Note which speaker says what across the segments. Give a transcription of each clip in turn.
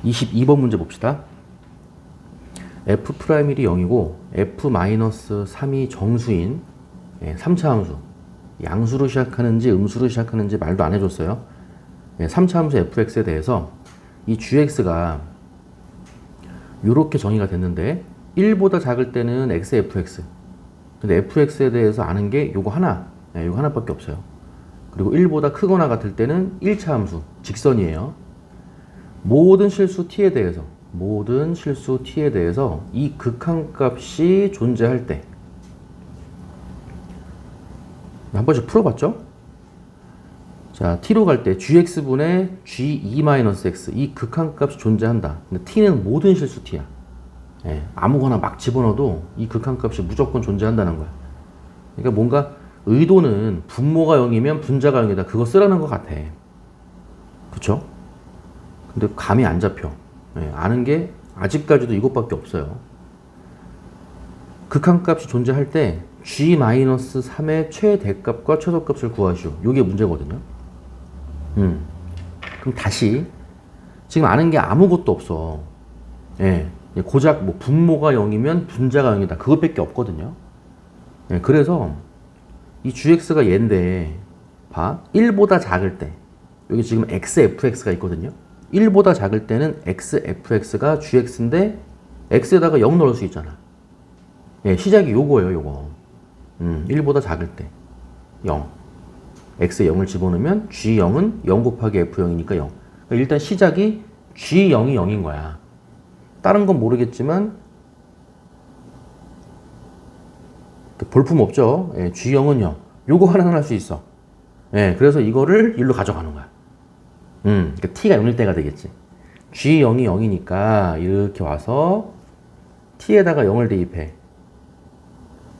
Speaker 1: 22번 문제 봅시다. F'이 0이고 F-3이 정수인 3차 함수. 양수로 시작하는지 음수로 시작하는지 말도 안 해줬어요. 3차 함수 fx에 대해서 이 gx가 이렇게 정의가 됐는데 1보다 작을 때는 xfx. 근데 fx에 대해서 아는 게 요거 하나, 요거 하나밖에 없어요. 그리고 1보다 크거나 같을 때는 1차 함수, 직선이에요. 모든 실수 t에 대해서 이 극한값이 존재할 때 한 번씩 풀어봤죠? 자, t로 갈 때 gx분의 g2-x 이 극한값이 존재한다. 근데 t는 모든 실수 t야. 아무거나 막 집어넣어도 이 극한값이 무조건 존재한다는 거야. 그러니까 뭔가 의도는 분모가 0이면 분자가 0이다. 그거 쓰라는 것 같아. 그쵸? 근데 감이 안 잡혀. 아는 게 아직까지도 이것밖에 없어요. 극한값이 존재할 때 g-3의 최대값과 최소값을 구하시오. 이게 문제거든요. 그럼 다시 지금 아는 게 아무것도 없어. 고작 뭐 분모가 0이면 분자가 0이다. 그것밖에 없거든요. 그래서 이 gx가 얘인데 봐. 1보다 작을 때 여기 지금 xfx가 있거든요. 1보다 작을 때는 xfx가 gx인데 x에다가 0 넣을 수 있잖아. 시작이 요거예요, 요거. 1보다 작을 때 0. x에 0을 집어넣으면 g0은 0 곱하기 f0이니까 0. 그러니까 일단 시작이 g0이 0인 거야. 다른 건 모르겠지만 볼품 없죠. g0은 0. 요거 하나는 할 수 있어. 그래서 이거를 1로 가져가는 거야. 그러니까 t가 0일 때가 되겠지. g0이 0이니까 이렇게 와서 t에다가 0을 대입해.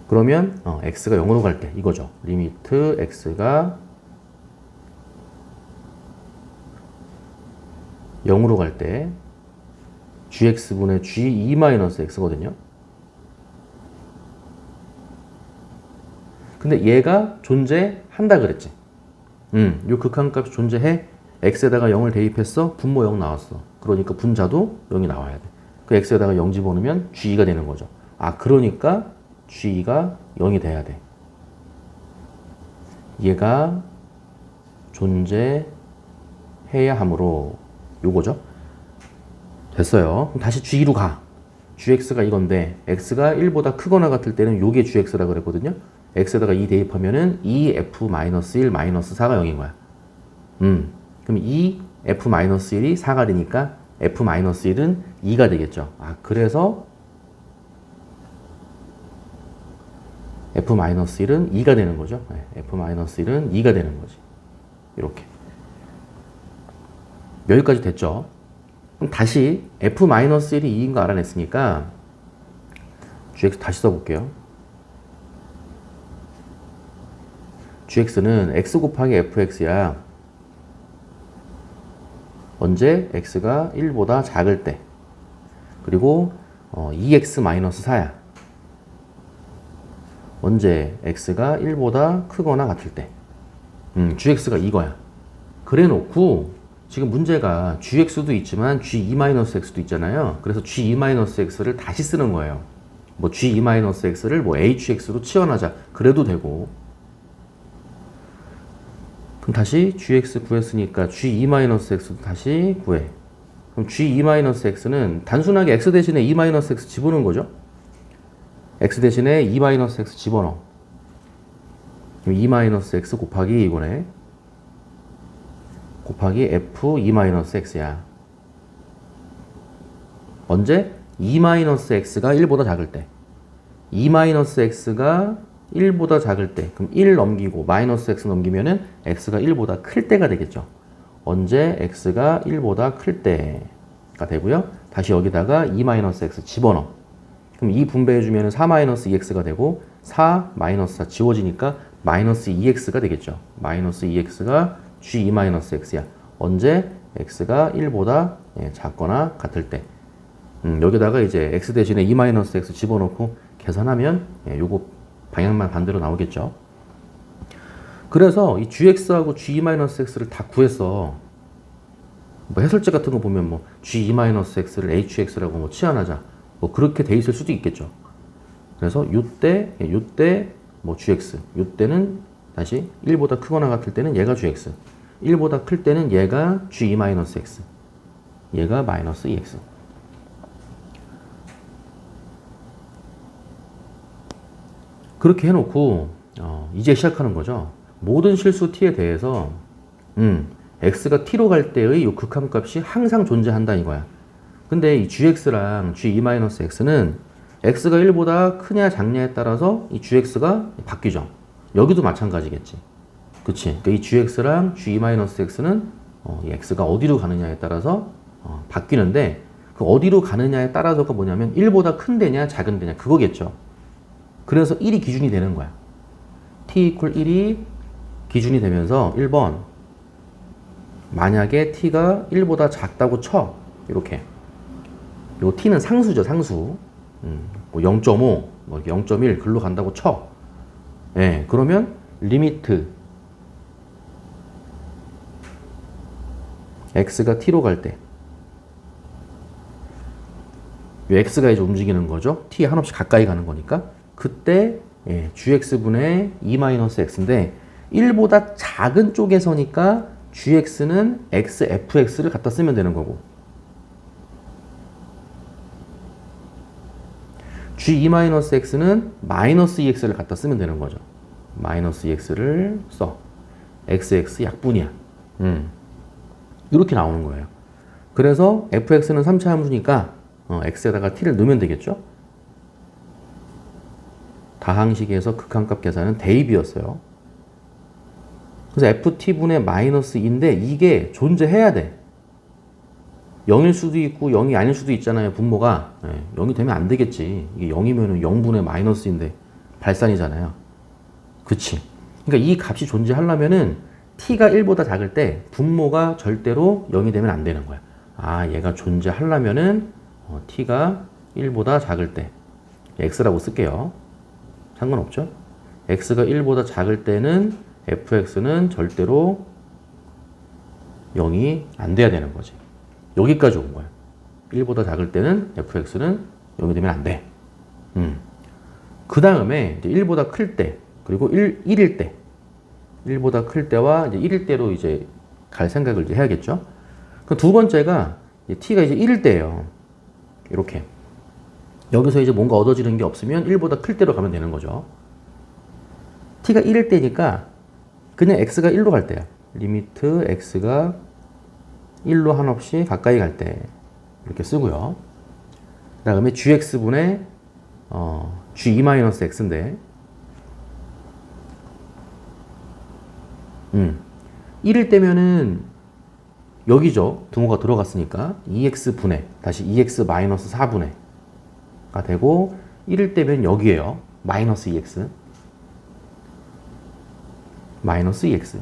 Speaker 1: 그러면 x가 0으로 갈 때 이거죠. 리미트 x가 0으로 갈 때 gx분의 g2-x거든요. 근데 얘가 존재한다 그랬지. 요 극한값이 존재해. x에다가 0을 대입했어. 분모 0 나왔어. 그러니까 분자도 0이 나와야 돼. 그 x에다가 0 집어넣으면 g2가 되는 거죠. 그러니까 g2가 0이 돼야 돼. 얘가 존재해야 하므로 요거죠. 됐어요. 그럼 다시 g2로 가. gx가 이건데 x가 1보다 크거나 같을 때는 요게 gx라 그랬거든요. x에다가 2 대입하면은 2f-1-4가 0인 거야. 그럼 2f-1이 4가 되니까 f-1은 2가 되겠죠. 그래서 f-1은 2가 되는 거죠. f-1은 2가 되는 거지. 이렇게. 여기까지 됐죠. 그럼 다시 f-1이 2인 거 알아냈으니까 gx 다시 써볼게요. gx는 x 곱하기 fx야. 언제? x가 1보다 작을 때. 그리고 2x-4야. 언제? x가 1보다 크거나 같을 때. gx가 이거야. 그래 놓고 지금 문제가 gx도 있지만 g2-x도 있잖아요. 그래서 g2-x를 다시 쓰는 거예요. 뭐 g2-x를 뭐 hx로 치환하자. 그래도 되고. 그럼 다시 gx 구했으니까 g2-x도 다시 구해. 그럼 g2-x는 단순하게 x 대신에 2-x 집어넣은 거죠. x 대신에 2-x 집어넣어. 그럼 2-x 곱하기 이거네. 곱하기 f2-x야. 언제? 2-x가 1보다 작을 때. 2-x가 1보다 작을 때. 그럼 1 넘기고 -x 넘기면은 x가 1보다 클 때가 되겠죠. 언제? x가 1보다 클 때가 되고요. 다시 여기다가 2-x 집어넣어. 그럼 2 분배해주면 4-2x가 되고 4-4 지워지니까 -2x가 되겠죠. -2x가 g2-x야. 언제? x가 1보다 작거나 같을 때. 여기다가 이제 x 대신에 2-x 집어넣고 계산하면 요거 방향만 반대로 나오겠죠. 그래서 이 gx하고 g2-x를 다 구했어. 뭐 해설제 같은 거 보면 뭐 g-x를 hx라고 뭐 치환하자. 뭐 그렇게 돼 있을 수도 있겠죠. 그래서 요때 뭐 gx, 요때는 다시 1보다 크거나 같을 때는 얘가 gx, 1보다 클 때는 얘가 g-x, 얘가 마이너스 2x. 그렇게 해놓고 이제 시작하는 거죠. 모든 실수 t에 대해서 x가 t로 갈 때의 이 극한값이 항상 존재한다 이거야. 근데 이 gx랑 g-x는 x가 1보다 크냐 작냐에 따라서 이 gx가 바뀌죠. 여기도 마찬가지겠지. 그치? 그러니까 이 gx랑 g-x는 이 x가 어디로 가느냐에 따라서 바뀌는데 그 어디로 가느냐에 따라서가 뭐냐면 1보다 큰 데냐 작은 데냐 그거겠죠. 그래서 1이 기준이 되는 거야. t equal 1이 기준이 되면서 1번 만약에 t가 1보다 작다고 쳐. 이렇게. 요 t는 상수죠, 상수. 뭐 0.5, 뭐 0.1 글로 간다고 쳐. 예, 그러면 리미트 x가 t로 갈 때. 요 x가 이제 움직이는 거죠. t 한없이 가까이 가는 거니까. 그때 gx분의 2-x인데 1보다 작은 쪽에서니까 gx는 xfx를 갖다 쓰면 되는 거고 g2-x는 마이너스 2x를 갖다 쓰면 되는 거죠. 마이너스 2x를 써. xx 약분이야. 이렇게 나오는 거예요. 그래서 fx는 3차 함수니까 x에다가 t를 넣으면 되겠죠. 다항식에서 극한값 계산은 대입이었어요. 그래서 ft분의 마이너스 2인데 이게 존재해야 돼. 0일 수도 있고 0이 아닐 수도 있잖아요. 분모가 0이 되면 안 되겠지. 이게 0이면 0분의 마이너스인데 발산이잖아요. 그치? 그러니까 이 값이 존재하려면은 t가 1보다 작을 때 분모가 절대로 0이 되면 안 되는 거야. 아, 얘가 존재하려면은 t가 1보다 작을 때 x라고 쓸게요. 상관없죠? x가 1보다 작을 때는 fx는 절대로 0이 안 돼야 되는 거지. 여기까지 온 거야. 1보다 작을 때는 fx는 0이 되면 안 돼. 그 다음에 이제 1보다 클 때, 그리고 1일 때, 1보다 클 때와 이제 1일 때로 이제 갈 생각을 이제 해야겠죠. 그 두 번째가 t가 이제 1일 때예요. 이렇게. 여기서 이제 뭔가 얻어지는 게 없으면 1보다 클 때로 가면 되는 거죠. t가 1일 때니까 그냥 x가 1로 갈 때야. 리미트 x가 1로 한없이 가까이 갈 때 이렇게 쓰고요. 그 다음에 gx분의 g2-x인데 1일 때면은 여기죠. 등호가 들어갔으니까 2x분의 다시 2x-4분의 가 되고 1일 때면 여기에요. 마이너스 2x 마이너스 2x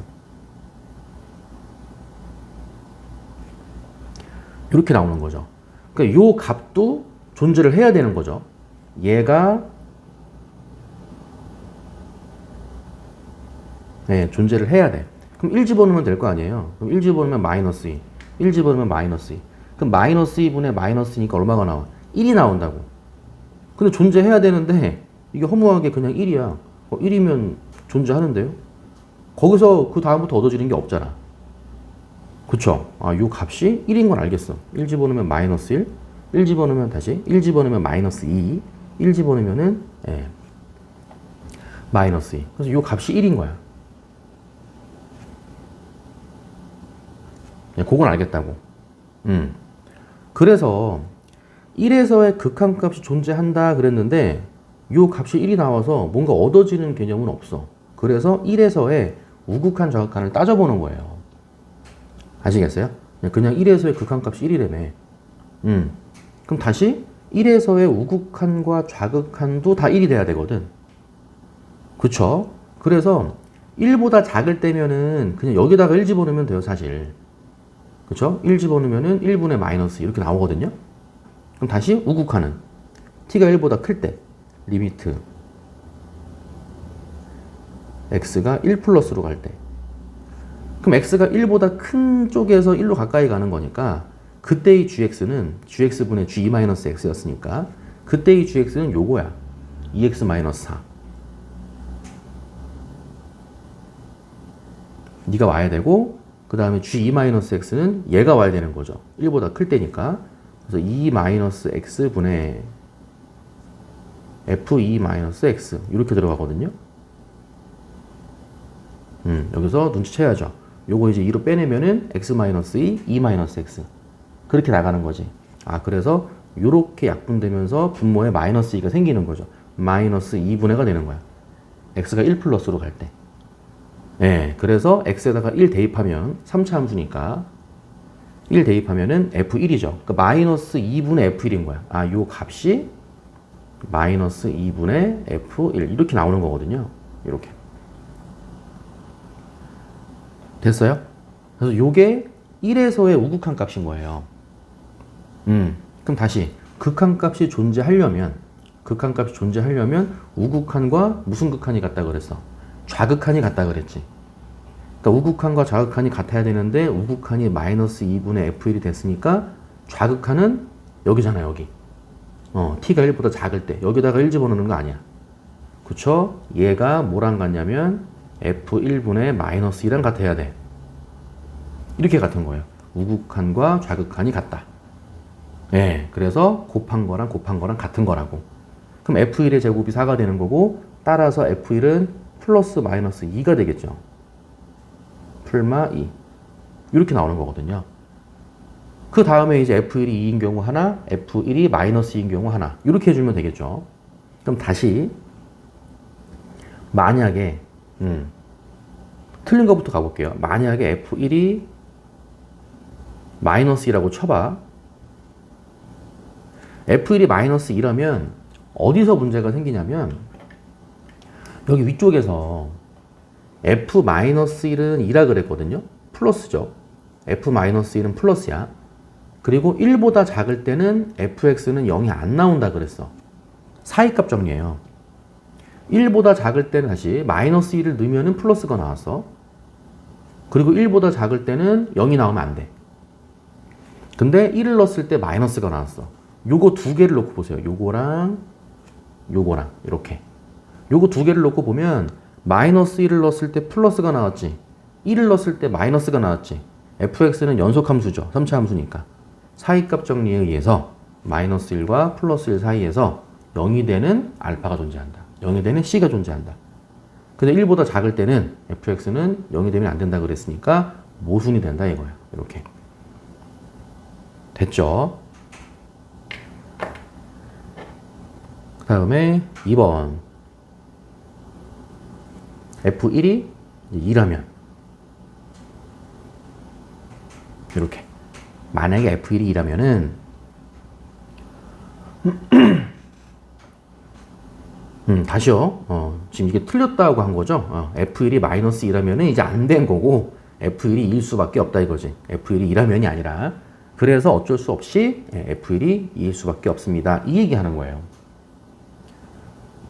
Speaker 1: 이렇게 나오는 거죠. 그러니까 요 값도 존재를 해야 되는 거죠. 얘가 존재를 해야 돼. 그럼 1 집어넣으면 될 거 아니에요. 그럼 1 집어넣으면 마이너스 2 1 집어넣으면 마이너스 2 그럼 마이너스 2분의 마이너스니까 얼마가 나와? 1이 나온다고. 근데 존재해야 되는데 이게 허무하게 그냥 1이야. 1이면 존재하는데요. 거기서 그 다음부터 얻어지는 게 없잖아. 그쵸? 아, 요 값이 1인 건 알겠어. 1 집어넣으면 마이너스 1, 1 집어넣으면 다시 1 집어넣으면 마이너스 2, 1 집어넣으면은 마이너스 2. 그래서 요 값이 1인 거야. 그건 알겠다고. 그래서 1에서의 극한값이 존재한다 그랬는데 요 값이 1이 나와서 뭔가 얻어지는 개념은 없어. 그래서 1에서의 우극한 좌극한을 따져보는 거예요. 아시겠어요? 그냥 1에서의 극한값이 1이라며. 그럼 다시 1에서의 우극한과 좌극한도 다 1이 돼야 되거든. 그쵸? 그래서 1보다 작을 때면은 그냥 여기다가 1 집어넣으면 돼요, 사실. 그쵸? 1 집어넣으면은 1분의 마이너스 이렇게 나오거든요. 그럼 다시 우극한은 t가 1보다 클 때 리미트 x가 1 플러스로 갈 때 그럼 x가 1보다 큰 쪽에서 1로 가까이 가는 거니까 그때의 gx는 gx분의 g-x였으니까 그때의 gx는 요거야. 2x-4. 네가 와야 되고 그 다음에 g-x는 얘가 와야 되는 거죠. 1보다 클 때니까. 그래서 2-x분의 f2-x 이렇게 들어가거든요. 여기서 눈치채야죠. 요거 이제 2로 빼내면은 x-2, 2-x 그렇게 나가는 거지. 아, 그래서 요렇게 약분되면서 분모에 마이너스 2가 생기는 거죠. 마이너스 2분의가 되는 거야. x가 1 플러스로 갈 때. 네, 그래서 x에다가 1 대입하면 3차 함수니까 1 대입하면은 f1이죠. 그러니까 마이너스 2분의 f1인 거야. 아, 요 값이 마이너스 2분의 f1 이렇게 나오는 거거든요. 이렇게. 됐어요? 그래서 요게 1에서의 우극한 값인 거예요. 그럼 다시 극한값이 존재하려면 우극한과 무슨 극한이 같다 그랬어? 좌극한이 같다 그랬지. 그러니까 우극한과 좌극한이 같아야 되는데 우극한이 마이너스 2분의 f1이 됐으니까 좌극한은 여기잖아, 여기. t가 1보다 작을 때 여기다가 1 집어넣는 거 아니야. 그쵸? 얘가 뭐랑 같냐면 f1분의 마이너스 2랑 같아야 돼. 이렇게 같은 거예요. 우극한과 좌극한이 같다. 예, 그래서 곱한 거랑 같은 거라고. 그럼 f1의 제곱이 4가 되는 거고 따라서 f1은 플러스 마이너스 2가 되겠죠. 풀마 2 이렇게 나오는 거거든요. 그 다음에 이제 f1이 2인 경우 하나, f1이 마이너스 2인 경우 하나 이렇게 해주면 되겠죠. 그럼 다시 만약에 틀린 것부터 가볼게요. 만약에 f1이 마이너스 2라고 쳐봐. f1이 마이너스 2라면 어디서 문제가 생기냐면 여기 위쪽에서 f-1은 2라 그랬거든요. 플러스죠. f-1은 플러스야. 그리고 1보다 작을 때는 fx는 0이 안 나온다 그랬어. 사이값 정리예요. 1보다 작을 때는 다시 마이너스 1을 넣으면 플러스가 나왔어. 그리고 1보다 작을 때는 0이 나오면 안 돼. 근데 1을 넣었을 때 마이너스가 나왔어. 요거 두 개를 놓고 보세요. 요거랑 이렇게. 요거 두 개를 놓고 보면 마이너스 1을 넣었을 때 플러스가 나왔지. 1을 넣었을 때 마이너스가 나왔지. fx는 연속함수죠. 3차 함수니까. 사이값 정리에 의해서 마이너스 1과 플러스 1 사이에서 0이 되는 알파가 존재한다. 0이 되는 c가 존재한다. 근데 1보다 작을 때는 fx는 0이 되면 안 된다 그랬으니까 모순이 된다 이거야. 이렇게. 됐죠? 그 다음에 2번. f1이 2라면 이렇게. 만약에 f1이 2라면은 다시요. 지금 이게 틀렸다고 한 거죠. f1이 마이너스 2라면은 이제 안 된 거고 f1이 2일 수밖에 없다 이거지. f1이 2라면이 아니라. 그래서 어쩔 수 없이 f1이 2일 수밖에 없습니다. 이 얘기 하는 거예요.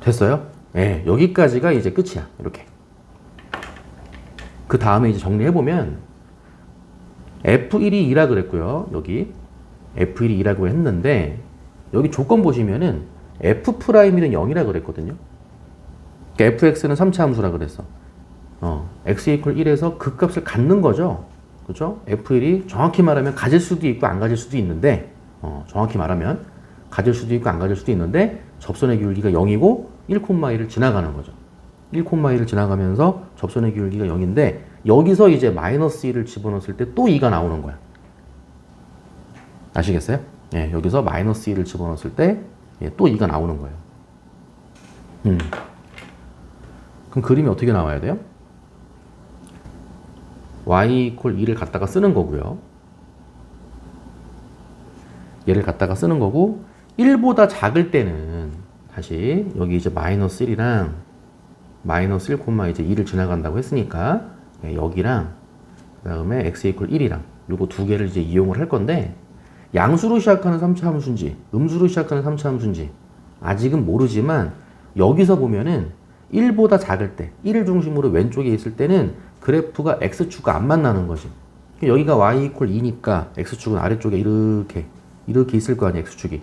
Speaker 1: 됐어요? 예, 여기까지가 이제 끝이야. 이렇게. 그 다음에 이제 정리해보면 f1이 2라 그랬고요. 여기 f1이 2라고 했는데 여기 조건 보시면은 f'는 0이라 그랬거든요. 그러니까 fx는 3차 함수라 그랬어. x 이퀄 1에서 그 값을 갖는 거죠. 그렇죠? f1이 정확히 말하면 가질 수도 있고 안 가질 수도 있는데 정확히 말하면 가질 수도 있고 안 가질 수도 있는데 접선의 기울기가 0이고 1,1을 지나가는 거죠. 1,1을 지나가면서 접선의 기울기가 0인데 여기서 이제 마이너스 1을 집어넣었을 때 또 2가 나오는 거야. 아시겠어요? 예, 여기서 마이너스 1을 집어넣었을 때 또 2가 나오는 거예요. 그럼 그림이 어떻게 나와야 돼요? y 이퀄 2를 갖다가 쓰는 거고요. 얘를 갖다가 쓰는 거고 1보다 작을 때는 다시 여기 이제 마이너스 1이랑 마이너스 1, 이제 2를 지나간다고 했으니까 여기랑 그 다음에 x 이퀄 1이랑 요거 두 개를 이제 이용을 할 건데 양수로 시작하는 3차 함수인지 음수로 시작하는 3차 함수인지 아직은 모르지만 여기서 보면은 1보다 작을 때 1을 중심으로 왼쪽에 있을 때는 그 그래프가 x축과 안 만나는 거지. 여기가 y 이퀄 2니까 x축은 아래쪽에 이렇게 있을 거 아니야, x축이.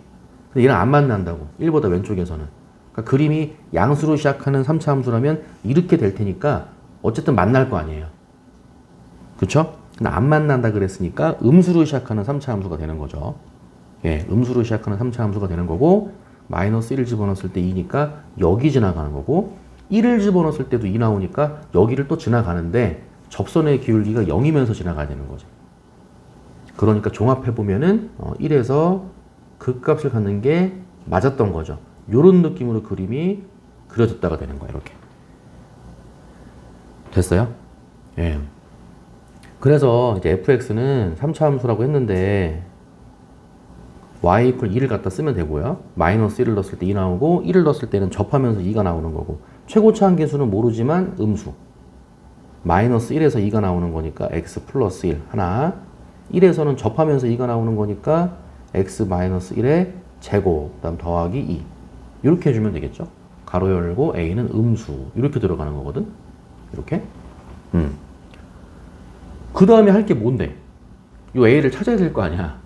Speaker 1: 근데 얘랑 안 만난다고. 1보다 왼쪽에서는. 그러니까 그림이 양수로 시작하는 3차 함수라면 이렇게 될 테니까 어쨌든 만날 거 아니에요. 그쵸? 근데 안 만난다 그랬으니까 음수로 시작하는 3차 함수가 되는 거죠. 예, 음수로 시작하는 3차 함수가 되는 거고, 마이너스 1을 집어넣었을 때 2니까 여기 지나가는 거고, 1을 집어넣었을 때도 2 나오니까 여기를 또 지나가는데 접선의 기울기가 0이면서 지나가야 되는 거죠. 그러니까 종합해보면은 1에서 극값을 갖는 게 맞았던 거죠. 요런 느낌으로 그림이 그려졌다가 되는 거예요. 이렇게. 됐어요? 예. 그래서 이제 fx는 3차 함수라고 했는데 y 이퀄 2를 갖다 쓰면 되고요. 마이너스 1을 넣었을 때 2 나오고 1을 넣었을 때는 접하면서 2가 나오는 거고 최고차 한계수는 모르지만 음수. 마이너스 1에서 2가 나오는 거니까 x 플러스 1 하나 1에서는 접하면서 2가 나오는 거니까 x 마이너스 1의 제곱 그다음 더하기 2 이렇게 해주면 되겠죠. 가로 열고 a는 음수 이렇게 들어가는 거거든. 이렇게 그 다음에 할 게 뭔데? 요 a를 찾아야 될 거 아니야.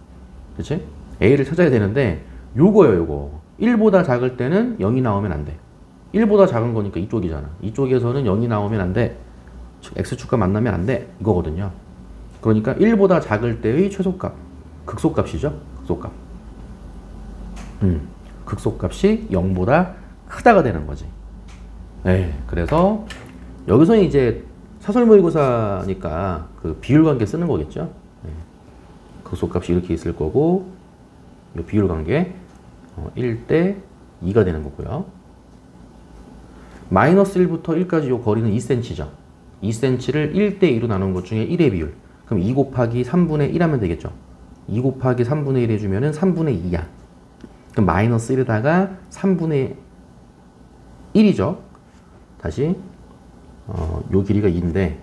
Speaker 1: 그치? a를 찾아야 되는데 요거예요. 요거 1보다 작을 때는 0이 나오면 안 돼. 1보다 작은 거니까 이쪽이잖아. 이쪽에서는 0이 나오면 안 돼. 즉 x축과 만나면 안 돼. 이거거든요. 그러니까 1보다 작을 때의 최소값. 극소값이죠. 극소값. 극소값이 0보다 크다가 되는 거지. 네, 그래서 여기서는 이제 사설모의고사니까 그 비율관계 쓰는 거겠죠. 네. 극소값이 이렇게 있을 거고 이 비율관계 1대 2가 되는 거고요. 마이너스 1부터 1까지 이 거리는 2cm죠. 2cm를 1대 2로 나눈 것 중에 1의 비율. 그럼 2 곱하기 3분의 1 하면 되겠죠. 2 곱하기 3분의 1 해주면은 3분의 2야. 그럼 마이너스 1에다가 3분의 1이죠. 다시 요 길이가 2인데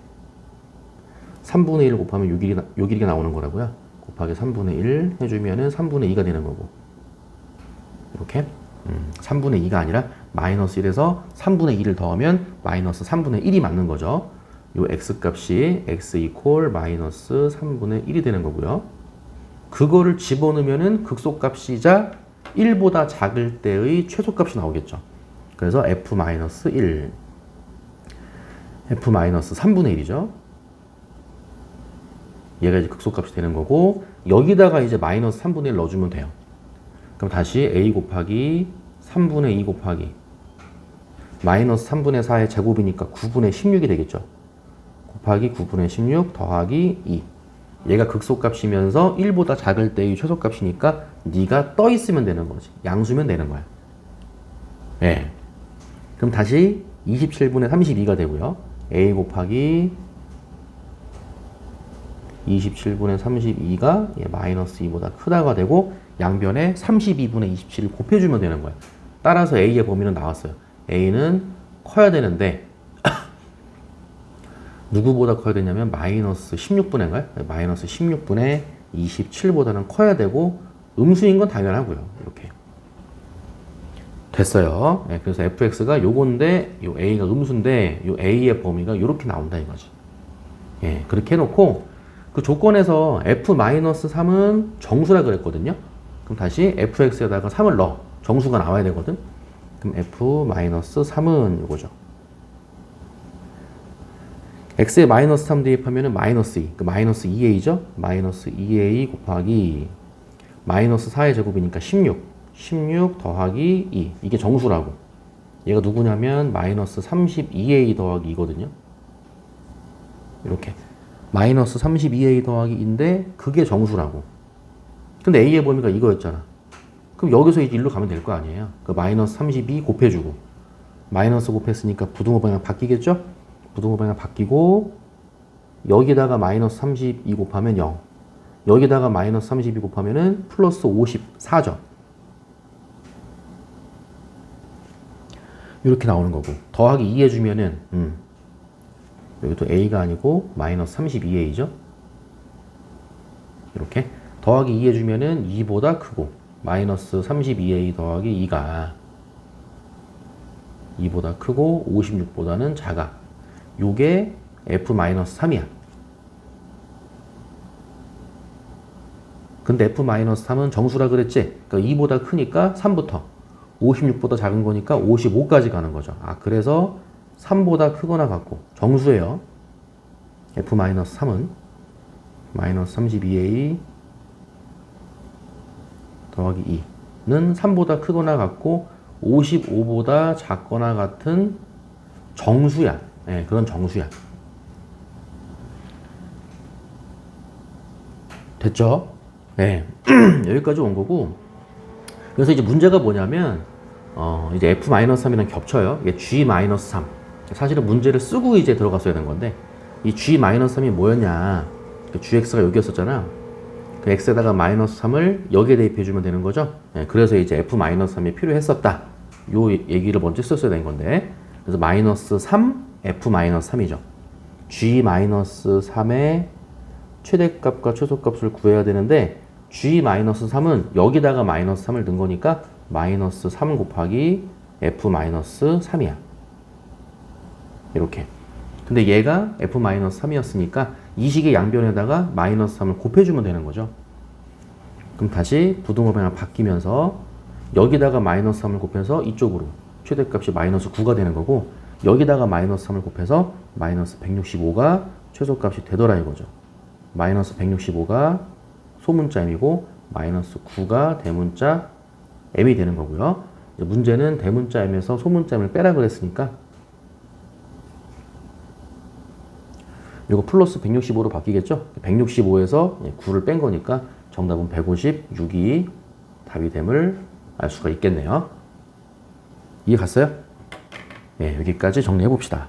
Speaker 1: 3분의 1 곱하면 요 길이가 나오는 거라고요. 곱하기 3분의 1 해주면은 3분의 2가 되는 거고 이렇게 3분의 2가 아니라 마이너스 1에서 3분의 2를 더하면 마이너스 3분의 1이 맞는 거죠. 요 x값이 x 이퀄 마이너스 3분의 1이 되는 거고요. 그거를 집어넣으면은 극소값이자 1보다 작을 때의 최소값이 나오겠죠. 그래서 f-1 f-3분의 1이죠. 얘가 이제 극소값이 되는 거고 여기다가 이제 마이너스 3분의 1 넣어주면 돼요. 그럼 다시 a 곱하기 3분의 2 곱하기 마이너스 3분의 4의 제곱이니까 9분의 16이 되겠죠. 곱하기 9분의 16 더하기 2 얘가 극소값이면서 1보다 작을 때의 최소값이니까 네가 떠 있으면 되는 거지. 양수면 되는 거야. 예. 그럼 다시 27분의 32가 되고요. a 곱하기 27분의 32가 마이너스 2보다 크다가 되고 양변에 32분의 27을 곱해주면 되는 거야. 따라서 a의 범위는 나왔어요. a는 커야 되는데 누구보다 커야 되냐면 마이너스 16분의인가요? 마이너스 16분의 27보다는 커야 되고 음수인 건 당연하고요. 이렇게 됐어요. 네, 그래서 fx가 요건데 요 a가 음수인데 요 a의 범위가 이렇게 나온다 이거지. 예, 그렇게 해놓고 그 조건에서 f-3은 정수라 그랬거든요. 그럼 다시 fx에다가 3을 넣어. 정수가 나와야 되거든. 그럼 f-3은 이거죠. x에 마이너스 3 대입하면은 마이너스 2. 그 마이너스 2a죠? 마이너스 2a 곱하기 마이너스 4의 제곱이니까 16. 16 더하기 2. 이게 정수라고. 얘가 누구냐면 마이너스 32a 더하기 2거든요. 이렇게. 마이너스 32a 더하기 2인데 그게 정수라고. 근데 a의 범위가 이거였잖아. 그럼 여기서 이제 일로 가면 될 거 아니에요. 그 마이너스 32 곱해주고 마이너스 곱했으니까 부등호 방향 바뀌겠죠? 부등호 방향 바뀌고 여기다가 마이너스 32 곱하면 0 여기다가 마이너스 32 곱하면은 플러스 54죠. 이렇게 나오는 거고 더하기 2 해주면은 여기도 a가 아니고 마이너스 32a죠. 이렇게 더하기 2 해주면은 2보다 크고 마이너스 32a 더하기 2가 2보다 크고 56보다는 작아. 요게 F-3이야. 근데 F-3은 정수라 그랬지? 그러니까 2보다 크니까 3부터 56보다 작은 거니까 55까지 가는 거죠. 아, 그래서 3보다 크거나 같고 정수예요. F-3은 마이너스 32A 더하기 2는 3보다 크거나 같고 55보다 작거나 같은 정수야. 예, 그런 정수야. 됐죠? 네. 여기까지 온 거고. 그래서 이제 문제가 뭐냐면, 이제 F-3이랑 겹쳐요. 이게 G-3. 사실은 문제를 쓰고 이제 들어갔어야 되는 건데, 이 G-3이 뭐였냐. GX가 여기였었잖아. 그 X에다가 마이너스 3을 여기에 대입해주면 되는 거죠. 네, 그래서 이제 F-3이 필요했었다. 요 얘기를 먼저 썼어야 되는 건데, 그래서 마이너스 3, F-3이죠. G-3의 최대값과 최소값을 구해야 되는데 G-3은 여기다가 마이너스 3을 넣은 거니까 마이너스 3 곱하기 F-3이야. 이렇게. 근데 얘가 F-3이었으니까 이 식의 양변에다가 마이너스 3을 곱해주면 되는 거죠. 그럼 다시 부등호방향 바뀌면서 여기다가 마이너스 3을 곱해서 이쪽으로 최대값이 마이너스 9가 되는 거고 여기다가 마이너스 3을 곱해서 마이너스 165가 최소값이 되더라 이거죠. 마이너스 165가 소문자 m이고 마이너스 9가 대문자 m이 되는 거고요. 이제 문제는 대문자 m에서 소문자 m을 빼라 그랬으니까 이거 플러스 165로 바뀌겠죠? 165에서 9를 뺀 거니까 정답은 156이 답이 됨을 알 수가 있겠네요. 이해 갔어요? 네, 여기까지 정리해 봅시다.